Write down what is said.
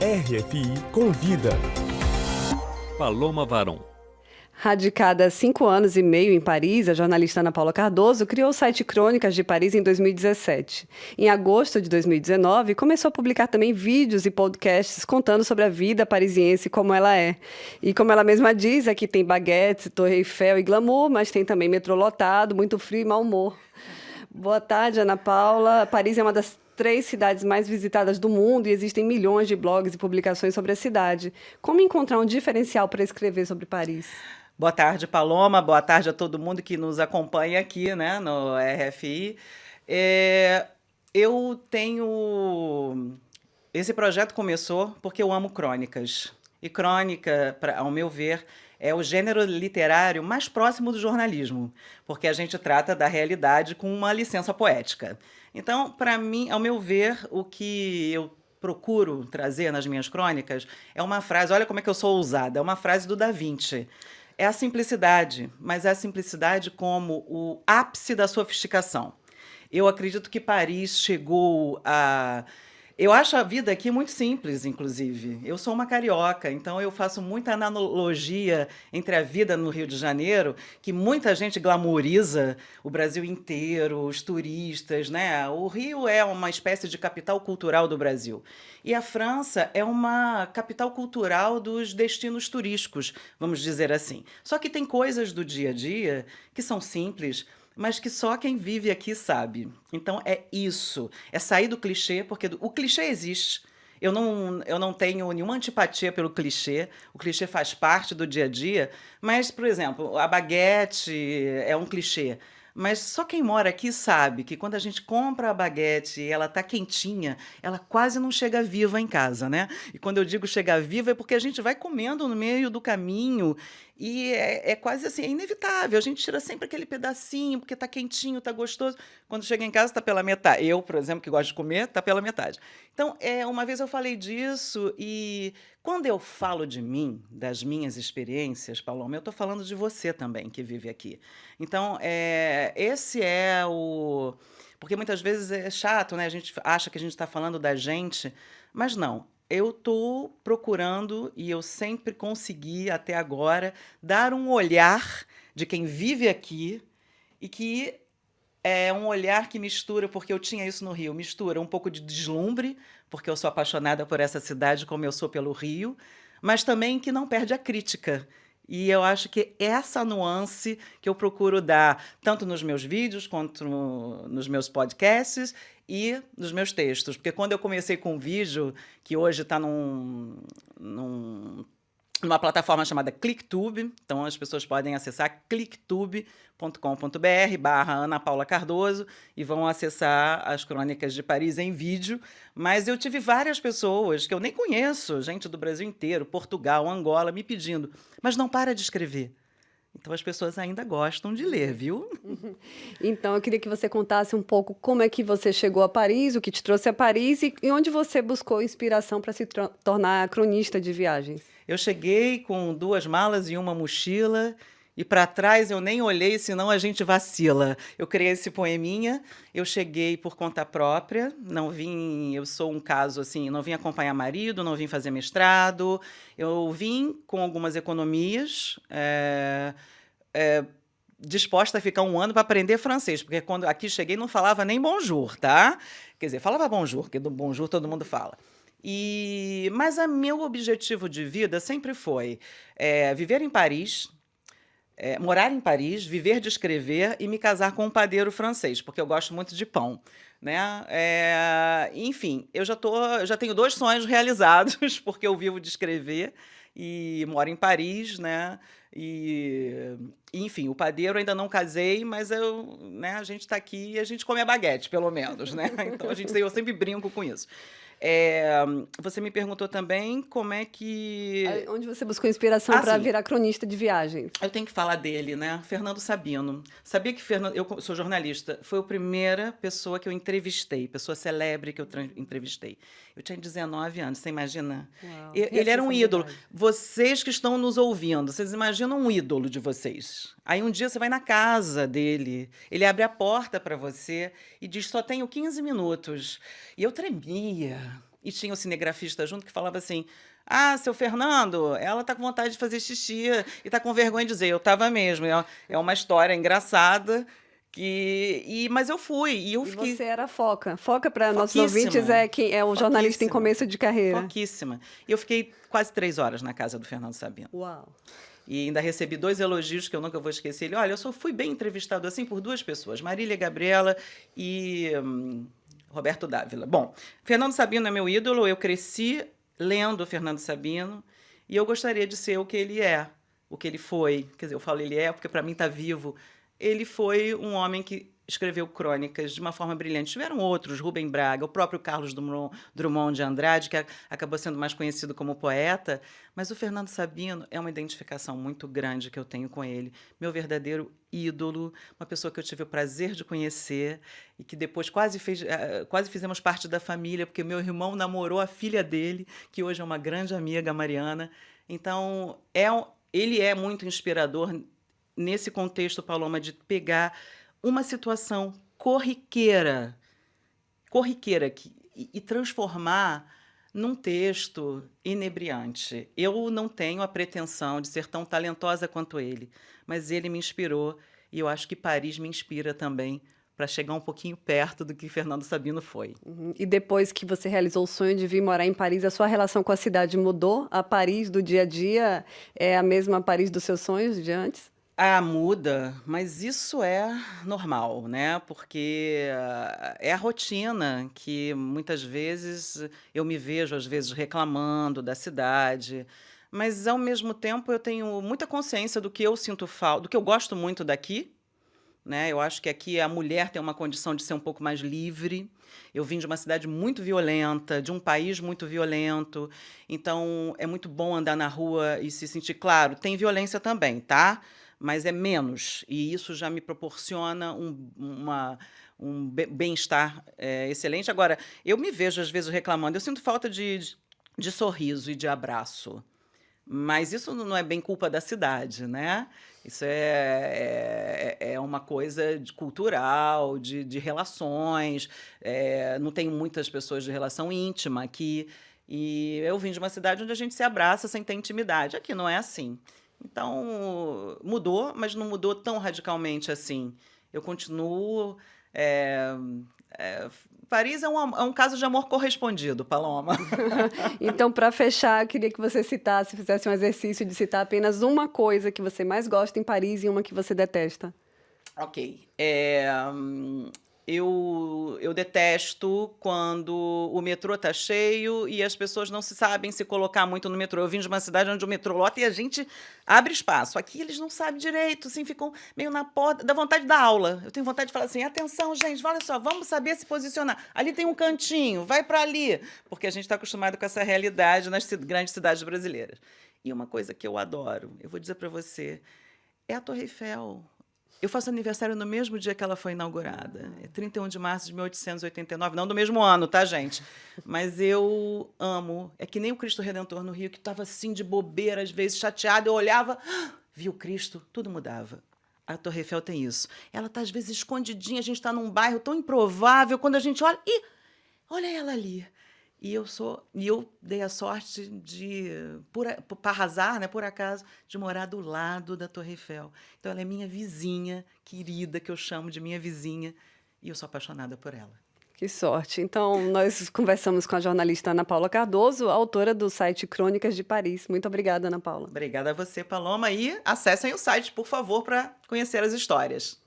RFI Convida. Paloma Varon. Radicada há 5 anos e meio em Paris, a jornalista Ana Paula Cardoso criou o site Crônicas de Paris em 2017. Em agosto de 2019, começou a publicar também vídeos e podcasts contando sobre a vida parisiense como ela é. E como ela mesma diz, aqui tem baguetes, Torre Eiffel e glamour, mas tem também metrô lotado, muito frio e mau humor. Boa tarde, Ana Paula. Paris é uma das 3 cidades mais visitadas do mundo e existem milhões de blogs e publicações sobre a cidade. Como encontrar um diferencial para escrever sobre Paris? Boa tarde, Paloma. Boa tarde a todo mundo que nos acompanha aqui, né, no RFI. Eu tenho... Esse projeto começou porque eu amo crônicas. E crônica, ao meu ver, é o gênero literário mais próximo do jornalismo, porque a gente trata da realidade com uma licença poética. Então, para mim, ao meu ver, o que eu procuro trazer nas minhas crônicas é uma frase, olha como é que eu sou ousada, é uma frase do Da Vinci. É a simplicidade, mas é a simplicidade como o ápice da sofisticação. Eu acredito que Paris chegou a... Eu acho a vida aqui muito simples, inclusive. Eu sou uma carioca, então eu faço muita analogia entre a vida no Rio de Janeiro, que muita gente glamouriza o Brasil inteiro, os turistas, né? O Rio é uma espécie de capital cultural do Brasil. E a França é uma capital cultural dos destinos turísticos, vamos dizer assim. Só que tem coisas do dia a dia que são simples, mas que só quem vive aqui sabe. Então é isso, é sair do clichê, porque o clichê existe. Eu não tenho nenhuma antipatia pelo clichê, o clichê faz parte do dia a dia, mas, por exemplo, a baguete é um clichê. Mas só quem mora aqui sabe que quando a gente compra a baguete e ela tá quentinha, ela quase não chega viva em casa, né? E quando eu digo chegar viva é porque a gente vai comendo no meio do caminho e é quase assim, é inevitável. A gente tira sempre aquele pedacinho porque tá quentinho, tá gostoso. Quando chega em casa tá pela metade. Eu, por exemplo, que gosto de comer, tá pela metade. Então, uma vez eu falei disso e quando eu falo de mim, das minhas experiências, Paloma, eu estou falando de você também, que vive aqui. Então, esse é o... Porque muitas vezes é chato, né? A gente acha que a gente está falando da gente, mas não. Eu estou procurando, e eu sempre consegui, até agora, dar um olhar de quem vive aqui e que é um olhar que mistura, porque eu tinha isso no Rio, mistura um pouco de deslumbre, porque eu sou apaixonada por essa cidade como eu sou pelo Rio, mas também que não perde a crítica. E eu acho que essa nuance que eu procuro dar, tanto nos meus vídeos, quanto nos meus podcasts e nos meus textos. Porque quando eu comecei com um vídeo, que hoje está numa plataforma chamada ClickTube, então as pessoas podem acessar clicktube.com.br/Ana Paula Cardoso e vão acessar as Crônicas de Paris em vídeo, mas eu tive várias pessoas que eu nem conheço, gente do Brasil inteiro, Portugal, Angola, me pedindo, mas não para de escrever. Então, as pessoas ainda gostam de ler, viu? Então, eu queria que você contasse um pouco como é que você chegou a Paris, o que te trouxe a Paris e onde você buscou inspiração para se tornar cronista de viagens. Eu cheguei com 2 malas e uma mochila e para trás eu nem olhei, senão a gente vacila. Eu criei esse poeminha, eu cheguei por conta própria, não vim, eu sou um caso assim, não vim acompanhar marido, não vim fazer mestrado, eu vim com algumas economias, disposta a ficar 1 ano para aprender francês, porque quando aqui cheguei não falava nem bonjour, tá? Quer dizer, falava bonjour, porque do bonjour todo mundo fala. Mas o meu objetivo de vida sempre foi viver em Paris, morar em Paris, viver de escrever e me casar com um padeiro francês, porque eu gosto muito de pão, né? Enfim, eu já tenho 2 sonhos realizados, porque eu vivo de escrever e moro em Paris, né? Enfim, o padeiro ainda não casei, mas né, a gente está aqui e a gente come a baguete, pelo menos, né? Então eu sempre brinco com isso. Você me perguntou também como é que... Onde você buscou inspiração para virar cronista de viagens? Eu tenho que falar dele, né? Fernando Sabino. Sabia que eu sou jornalista, foi a primeira pessoa que eu entrevistei, pessoa celebre que eu entrevistei. Eu tinha 19 anos, você imagina? Uau, ele era um ídolo. Vocês que estão nos ouvindo, vocês imaginam um ídolo de vocês. Aí um dia você vai na casa dele, ele abre a porta para você e diz, só tenho 15 minutos. E eu tremia. E tinha o cinegrafista junto que falava assim: ah, seu Fernando, ela tá com vontade de fazer xixi e tá com vergonha de dizer. Eu tava mesmo. É uma história engraçada. Mas eu fui, e eu E fiquei você era foca. Foca, para nossos foquíssima, ouvintes, é quem é o jornalista em foquíssima, começo de carreira. foquíssima. E eu fiquei quase 3 horas na casa do Fernando Sabino. Uau. E ainda recebi 2 elogios que eu nunca vou esquecer. Ele: olha, eu só fui bem entrevistado assim por 2 pessoas, Marília Gabriela e Roberto Dávila. Bom, Fernando Sabino é meu ídolo, eu cresci lendo o Fernando Sabino e eu gostaria de ser o que ele é, o que ele foi. Quer dizer, eu falo ele é porque para mim está vivo. Ele foi um homem que escreveu crônicas de uma forma brilhante. Tiveram outros, Rubem Braga, o próprio Carlos Drummond de Andrade, que acabou sendo mais conhecido como poeta, mas o Fernando Sabino é uma identificação muito grande que eu tenho com ele. Meu verdadeiro ídolo, uma pessoa que eu tive o prazer de conhecer e que depois quase fizemos parte da família, porque meu irmão namorou a filha dele, que hoje é uma grande amiga, a Mariana. Então, ele é muito inspirador nesse contexto, Paloma, de pegar uma situação corriqueira e transformar num texto inebriante. Eu não tenho a pretensão de ser tão talentosa quanto ele, mas ele me inspirou e eu acho que Paris me inspira também para chegar um pouquinho perto do que Fernando Sabino foi. E depois que você realizou o sonho de vir morar em Paris, a sua relação com a cidade mudou? A Paris do dia a dia é a mesma Paris dos seus sonhos de antes? Ah, muda, mas isso é normal, né? Porque é a rotina que muitas vezes eu me vejo, às vezes, reclamando da cidade, mas ao mesmo tempo eu tenho muita consciência do que eu sinto falta, do que eu gosto muito daqui, né? Eu acho que aqui a mulher tem uma condição de ser um pouco mais livre. Eu vim de uma cidade muito violenta, de um país muito violento, então é muito bom andar na rua e se sentir, claro, tem violência também, tá? Mas é menos, e isso já me proporciona um bem-estar excelente. Agora, eu me vejo às vezes reclamando, eu sinto falta de sorriso e de abraço, mas isso não é bem culpa da cidade, né? Isso é uma coisa cultural, de relações. Não tenho muitas pessoas de relação íntima aqui, e eu vim de uma cidade onde a gente se abraça sem ter intimidade. Aqui não é assim. Então, mudou, mas não mudou tão radicalmente assim. Eu continuo. Paris é um caso de amor correspondido, Paloma. Então, para fechar, eu queria que você fizesse um exercício de citar apenas uma coisa que você mais gosta em Paris e uma que você detesta. Ok. Eu detesto quando o metrô tá cheio e as pessoas não sabem se colocar muito no metrô. Eu vim de uma cidade onde o metrô lota e a gente abre espaço. Aqui eles não sabem direito, assim, ficam meio na porta. Dá vontade de dar aula. Eu tenho vontade de falar assim: atenção, gente, olha só, vamos saber se posicionar. Ali tem um cantinho, vai para ali. Porque a gente está acostumado com essa realidade nas grandes cidades brasileiras. E uma coisa que eu adoro, eu vou dizer para você, é a Torre Eiffel. Eu faço aniversário no mesmo dia que ela foi inaugurada. É 31 de março de 1889. Não do mesmo ano, tá, gente? Mas eu amo. É que nem o Cristo Redentor no Rio, que estava assim de bobeira, às vezes chateado. Eu olhava, via o Cristo, tudo mudava. A Torre Eiffel tem isso. Ela está, às vezes, escondidinha. A gente está num bairro tão improvável. Quando a gente olha, olha ela ali. E eu dei a sorte de, para arrasar, né, por acaso, de morar do lado da Torre Eiffel. Então, ela é minha vizinha querida, que eu chamo de minha vizinha, e eu sou apaixonada por ela. Que sorte. Então, nós conversamos com a jornalista Ana Paula Cardoso, autora do site Crônicas de Paris. Muito obrigada, Ana Paula. Obrigada a você, Paloma, e acessem o site, por favor, para conhecer as histórias.